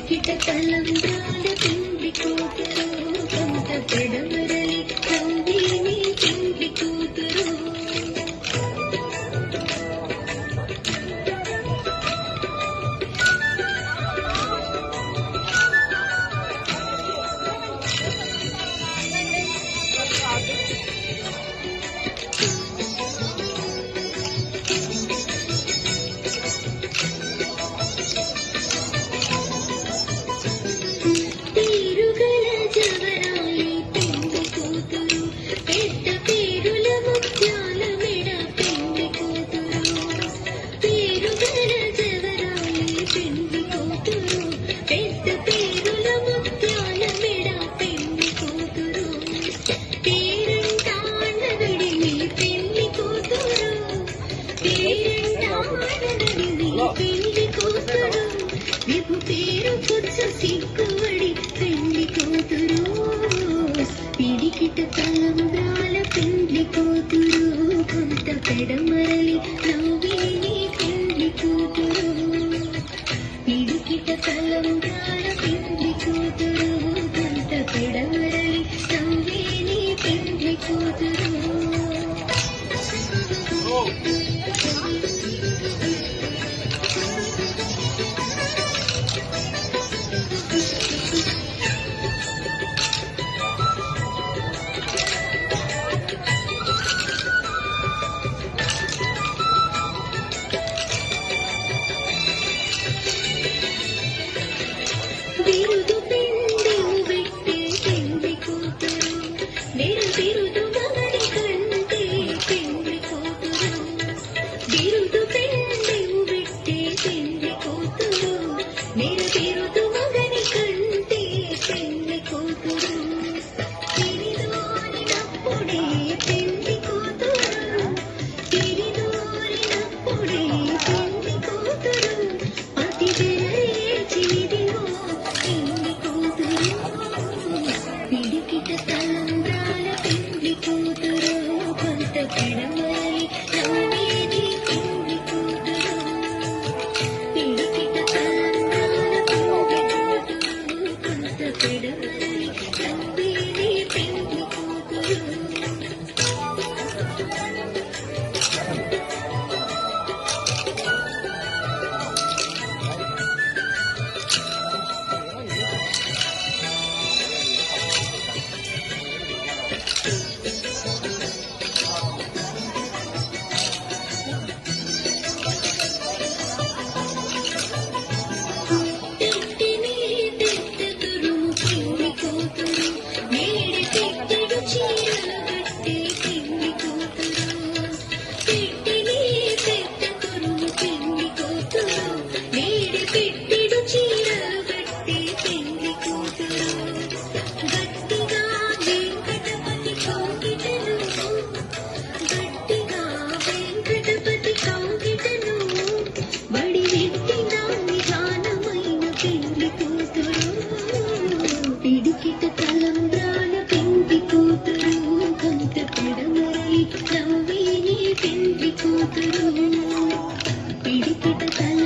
పిడికిట తలంబ్రాల పిండి కూతురు కొంత పెడమరలి కవ్విని పిండి కూతురు విభు పేరు పుచ్చ సిగ్గువడి పెండ్లి కూతురు పిడికిట తలంబ్రాల పెండ్లి కూతురు కొంత పెడమరలి నవ్విని పెండ్లి కూతురు పిడికిట తలంబ్రాల పెండ్లి కూతురు కొంత పెడమరలి నవ్విని పెండ్లి కూతురు బిరుదు పిండివు పెట్టే పెండ్లి కూతురు బిరుదు మగడి కంటే పెండ్లి కూతురు బిరుదు పిండివు పెట్టే పెండ్లి కూతురు బిరుదు మగడి కంటే పెండ్లి కూతురు తిరిదోరినప్పుడే పెండ్లి కూతురు తిరిదోరినప్పుడే పెండ్లి కూతురు అతి చిదివో పిడికిట తలంబ్రాల పెండ్లి కూతురు కొంత పెడమరలి నవ్వేది పెండ్లి కూతురు పిడికిట తలంబ్రాల పెండ్లి కూతురు కొంత పెడమరలి నవ్వేది పెండ్లి కూతురు పిడికిట తలంబ్రాల పెండ్లి కూతురు కొంత పెడమరలి నవ్విని పెండ్లి కూతురు పిడికిట తల